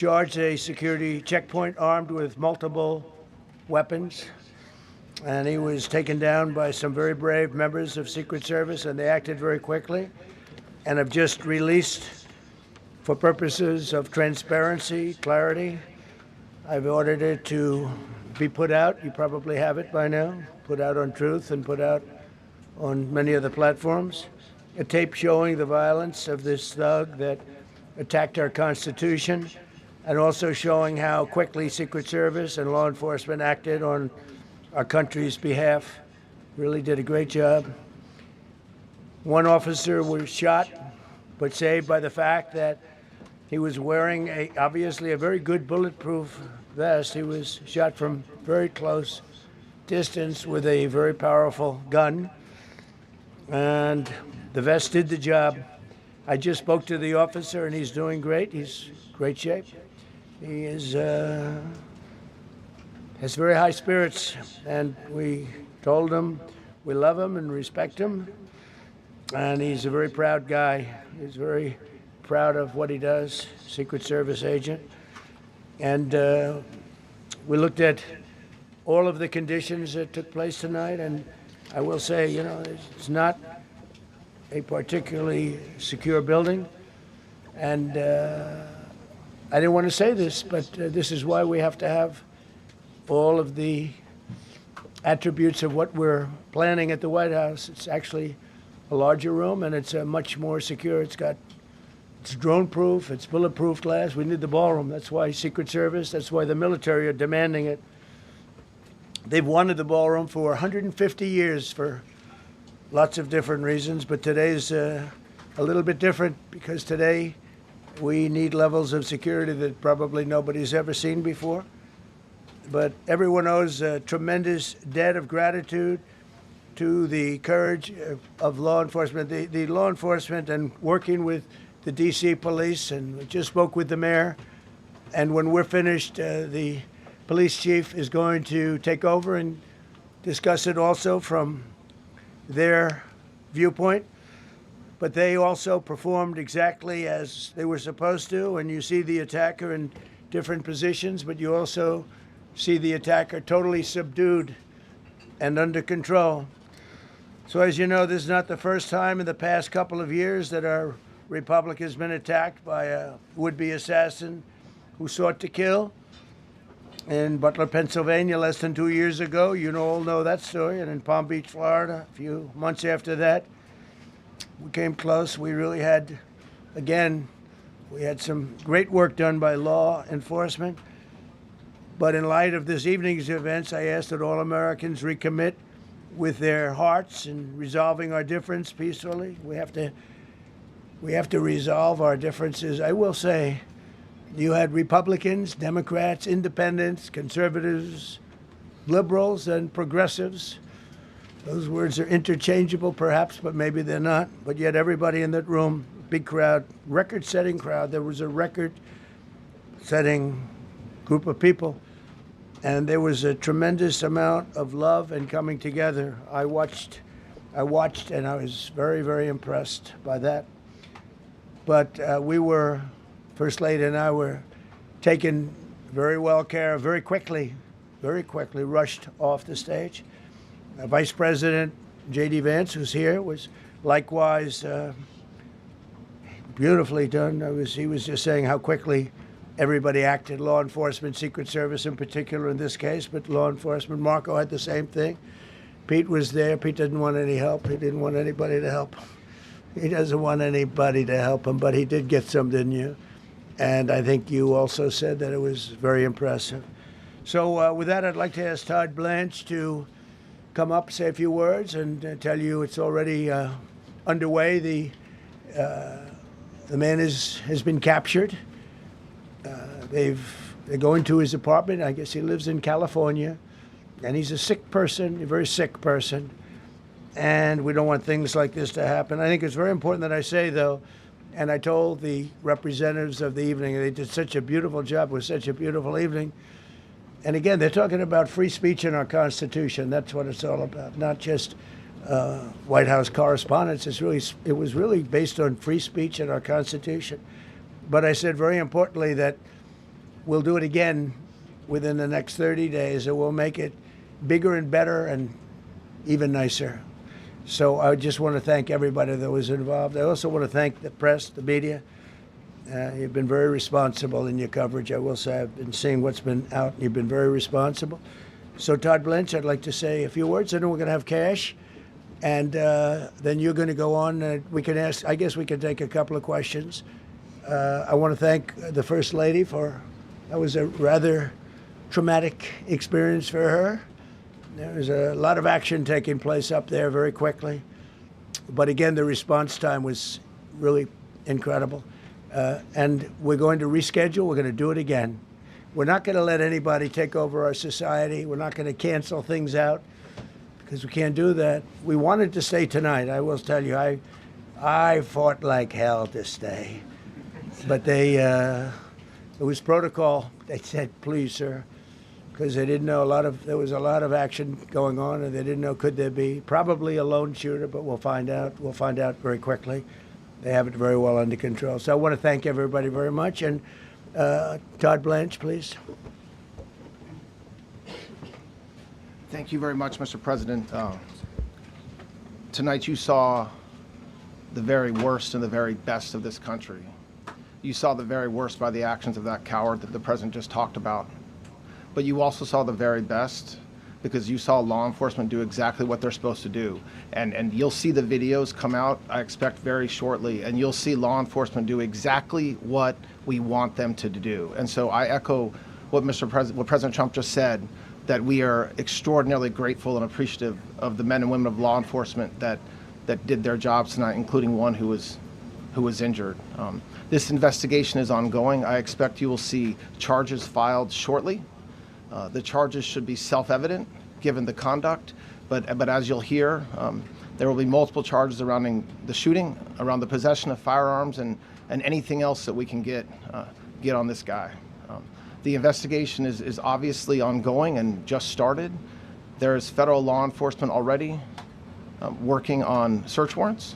charged a security checkpoint armed with multiple weapons, and he was taken down by some very brave members of Secret Service, and they acted very quickly and have just released, for purposes of transparency, clarity. I've ordered it to be put out. You probably have it by now, put out on Truth and put out on many other platforms. A tape showing the violence of this thug that attacked our Constitution, and also showing how quickly Secret Service and law enforcement acted on our country's behalf. Really did a great job. One officer was shot, but saved by the fact that he was wearing obviously a very good bulletproof vest. He was shot from very close distance with a very powerful gun, and the vest did the job. I just spoke to the officer, and he's doing great. He's in great shape. He has very high spirits, and we told him we love him and respect him, and he's a very proud guy. He's very proud of what he does, Secret Service agent. And we looked at all of the conditions that took place tonight, and I will say, it's not a particularly secure building, and I didn't want to say this, but this is why we have to have all of the attributes of what we're planning at the White House. It's actually a larger room, and it's much more secure. It's drone-proof, it's bulletproof glass. We need the ballroom. That's why Secret Service, that's why the military are demanding it. They've wanted the ballroom for 150 years for lots of different reasons, but today's a little bit different, because today we need levels of security that probably nobody's ever seen before. But everyone owes a tremendous debt of gratitude to the courage of law enforcement, the law enforcement, and working with the D.C. police. And we just spoke with the mayor. And when we're finished, the police chief is going to take over and discuss it also from their viewpoint. But they also performed exactly as they were supposed to. And you see the attacker in different positions, but you also see the attacker totally subdued and under control. So as you know, this is not the first time in the past couple of years that our republic has been attacked by a would-be assassin who sought to kill. In Butler, Pennsylvania, less than 2 years ago, all know that story. And in Palm Beach, Florida, a few months after that, we came close. We really had, again, we had some great work done by law enforcement. But in light of this evening's events, I asked that all Americans recommit with their hearts in resolving our difference peacefully. We have to resolve our differences. I will say, you had Republicans, Democrats, independents, conservatives, liberals, and progressives. Those words are interchangeable, perhaps, but maybe they're not. But yet everybody in that room, big crowd, record-setting crowd. There was a record-setting group of people. And there was a tremendous amount of love and coming together. I watched, and I was very, very impressed by that. But First Lady and I were taken very well care of, very quickly rushed off the stage. Vice President J.D. Vance, who's here, was likewise beautifully done. He was just saying how quickly everybody acted, law enforcement, Secret Service in particular in this case, but law enforcement. Marco had the same thing. Pete was there. Pete didn't want any help. He didn't want anybody to help him. He doesn't want anybody to help him, but he did get some, didn't you? And I think you also said that it was very impressive. So with that, I'd like to ask Todd Blanche to come up, say a few words, and tell you it's already underway. The man has been captured. They're going to his apartment. I guess he lives in California, and he's a sick person, a very sick person, and we don't want things like this to happen. I think it's very important that I say, though, and I told the representatives of the evening, they did such a beautiful job. It was such a beautiful evening. And again, they're talking about free speech in our Constitution. That's what it's all about, not just White House correspondence. It was really based on free speech in our Constitution. But I said very importantly that we'll do it again within the next 30 days, and we'll make it bigger and better and even nicer. So I just want to thank everybody that was involved. I also want to thank the press, the media. You've been very responsible in your coverage. I will say I've been seeing what's been out, and you've been very responsible. So Todd Blanche, I'd like to say a few words. I know we're going to have cash, and then you're going to go on. We can ask, I guess we can take a couple of questions. I want to thank the First Lady that was a rather traumatic experience for her. There was a lot of action taking place up there very quickly. But again, the response time was really incredible. And we're going to reschedule. We're going to do it again. We're not going to let anybody take over our society. We're not going to cancel things out because we can't do that. We wanted to stay tonight. I will tell you, I fought like hell to stay. But it was protocol. They said, please, sir, because they didn't know there was a lot of action going on, and they didn't know, could there be probably a lone shooter, but we'll find out. We'll find out very quickly. They have it very well under control. So I want to thank everybody very much. And Todd Blanche, please. Thank you very much, Mr. President. Tonight you saw the very worst and the very best of this country. You saw the very worst by the actions of that coward that the President just talked about. But you also saw the very best because you saw law enforcement do exactly what they're supposed to do. And you'll see the videos come out, I expect, very shortly, and you'll see law enforcement do exactly what we want them to do. And so I echo what what President Trump just said, that we are extraordinarily grateful and appreciative of the men and women of law enforcement that did their jobs tonight, including one who was injured. This investigation is ongoing. I expect you will see charges filed shortly. The charges should be self-evident given the conduct, but as you'll hear, there will be multiple charges surrounding the shooting, around the possession of firearms, and anything else that we can get on this guy. The investigation is obviously ongoing and just started. There is federal law enforcement already working on search warrants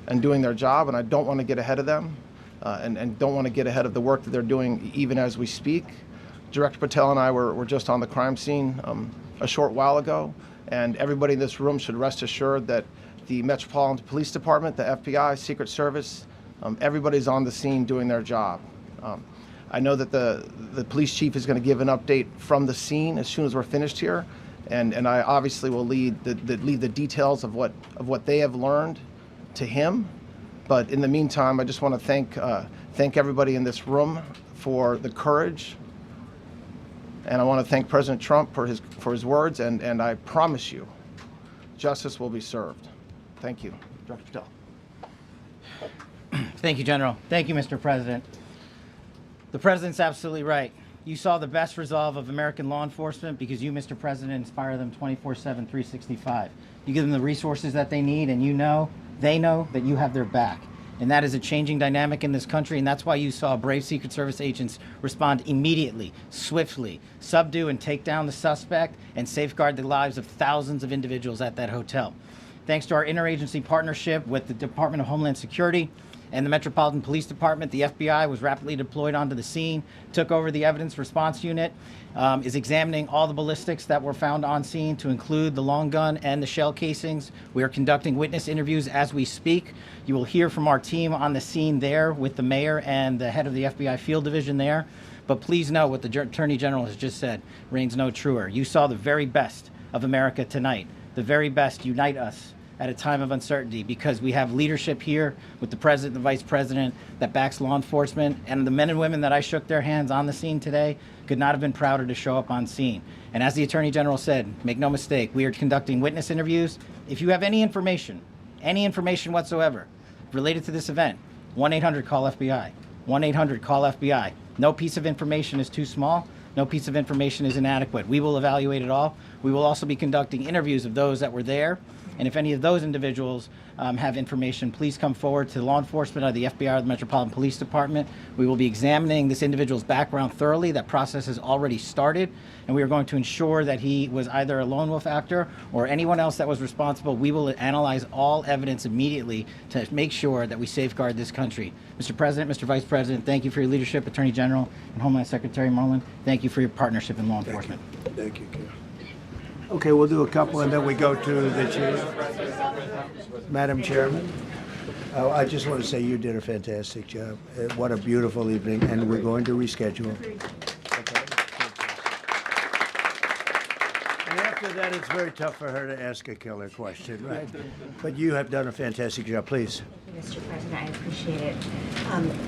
and doing their job, and I don't want to get ahead of them and don't want to get ahead of the work that they're doing even as we speak. Director Patel and I were just on the crime scene a short while ago, and everybody in this room should rest assured that the Metropolitan Police Department, the FBI, Secret Service, everybody's on the scene doing their job. I know that the police chief is going to give an update from the scene as soon as we're finished here, and I obviously will lead the details of what they have learned to him. But in the meantime, I just want to thank everybody in this room for the courage. And I want to thank President Trump for his words, and I promise you, justice will be served. Thank you. Director Patel. Thank you, General. Thank you, Mr. President. The President's absolutely right. You saw the best resolve of American law enforcement because you, Mr. President, inspire them 24/7, 365. You give them the resources that they need, and they know that you have their back. And that is a changing dynamic in this country, and that's why you saw brave Secret Service agents respond immediately, swiftly, subdue and take down the suspect, and safeguard the lives of thousands of individuals at that hotel. Thanks to our interagency partnership with the Department of Homeland Security and the Metropolitan Police Department, the FBI was rapidly deployed onto the scene, took over the evidence response unit, is examining all the ballistics that were found on scene to include the long gun and the shell casings. We are conducting witness interviews as we speak. You will hear from our team on the scene there with the mayor and the head of the FBI field division there. But please know what the Attorney General has just said reigns no truer. You saw the very best of America tonight. The very best unite us at a time of uncertainty, because we have leadership here with the President and the Vice President that backs law enforcement, and the men and women that I shook their hands on the scene today could not have been prouder to show up on scene. And as the Attorney General said, make no mistake, we are conducting witness interviews. If you have any information whatsoever related to this event, 1-800-CALL-FBI, 1-800-CALL-FBI. No piece of information is too small. No piece of information is inadequate. We will evaluate it all. We will also be conducting interviews of those that were there And if any of those individuals have information, please come forward to law enforcement or the FBI or the Metropolitan Police Department. We will be examining this individual's background thoroughly. That process has already started, and we are going to ensure that he was either a lone wolf actor or anyone else that was responsible. We will analyze all evidence immediately to make sure that we safeguard this country. Mr. President, Mr. Vice President, thank you for your leadership. Attorney General and Homeland Secretary Marlin, thank you for your partnership in law enforcement. Thank you, Ken. Okay, we'll do a couple and then we go to the chief. Madam Chairman, I just want to say you did a fantastic job. What a beautiful evening, and we're going to reschedule. Okay. And after that, it's very tough for her to ask a killer question, right? But you have done a fantastic job. Please. Mr. President, I appreciate it.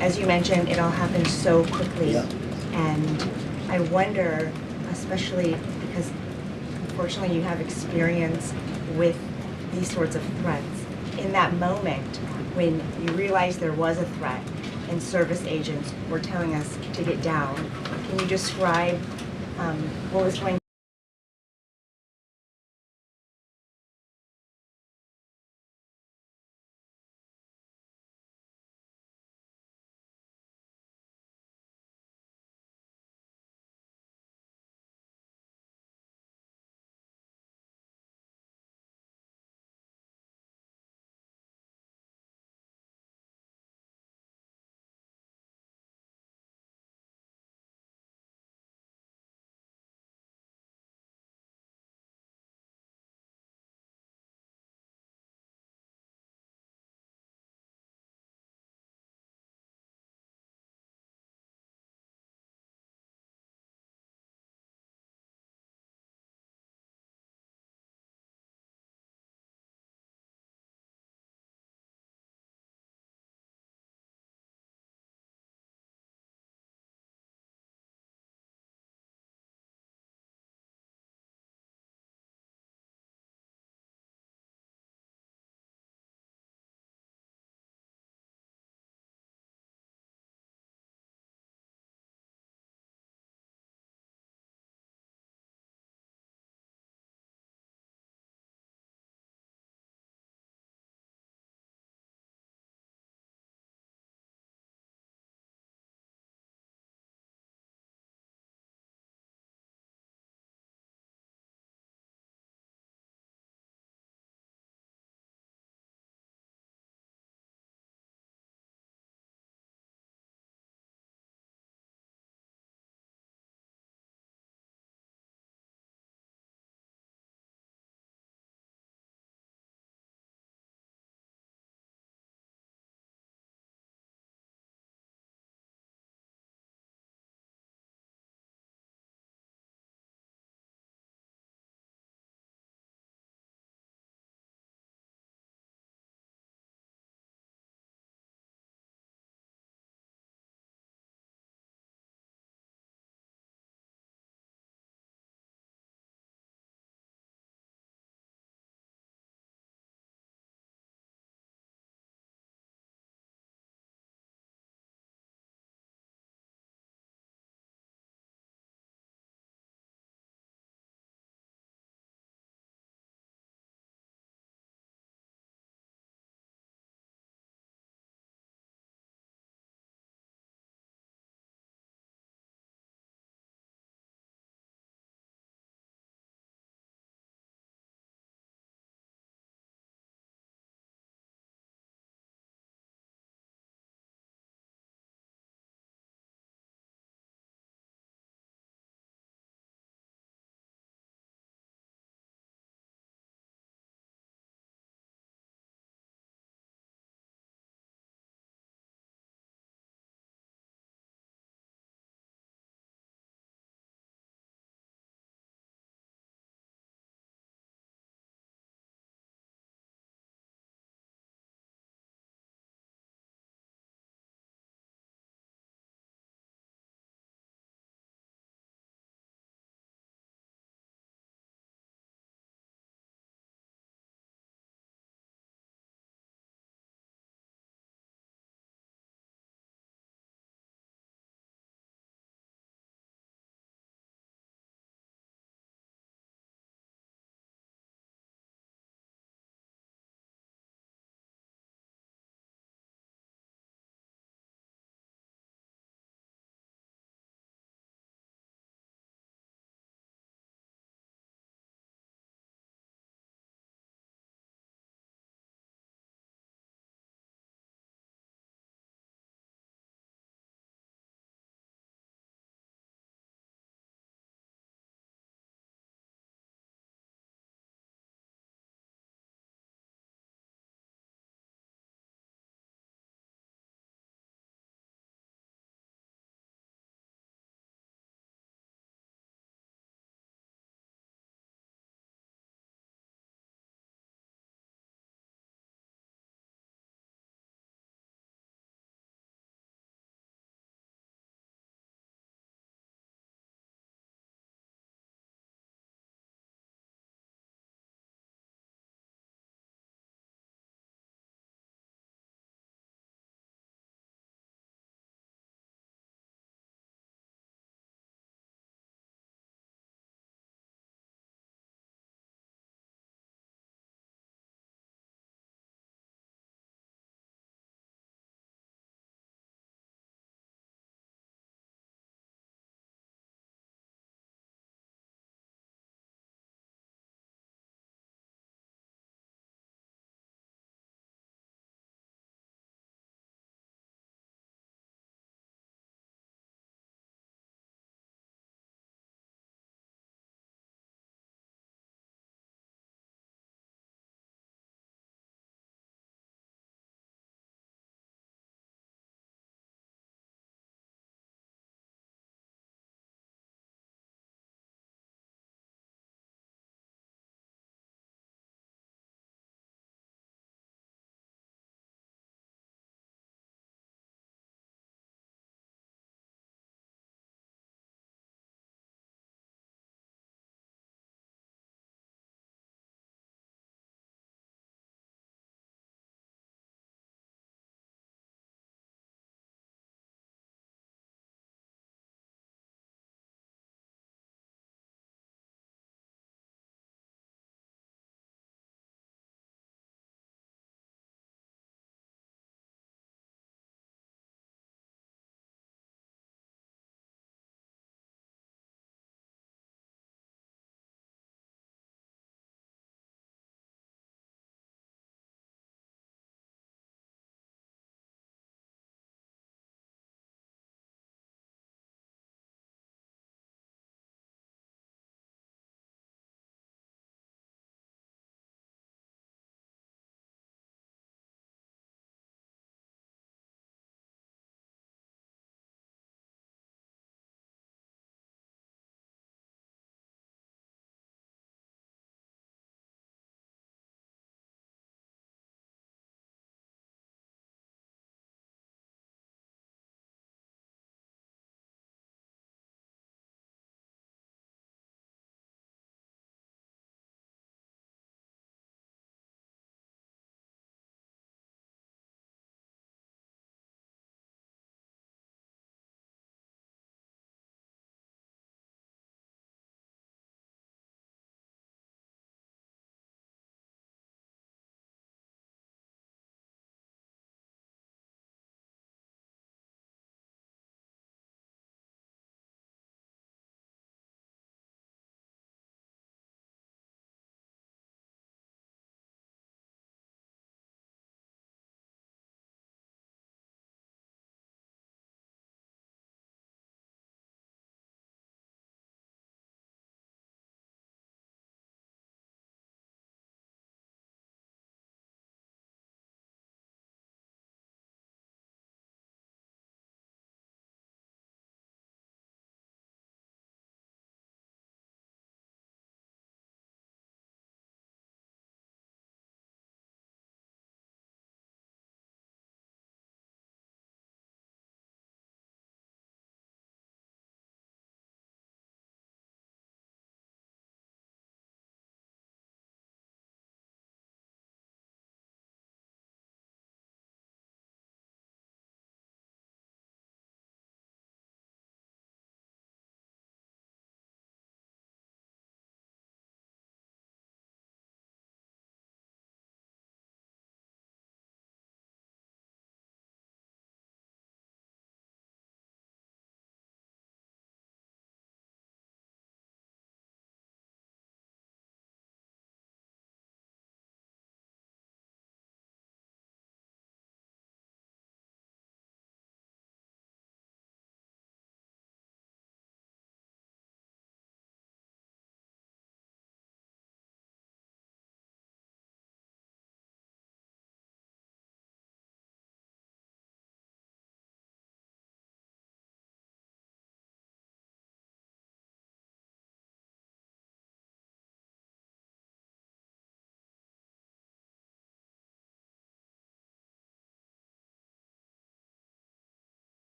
As you mentioned, it all happened so quickly. Yeah. And I wonder, especially because unfortunately you have experience with these sorts of threats, in that moment when you realized there was a threat and service agents were telling us to get down, can you describe what was going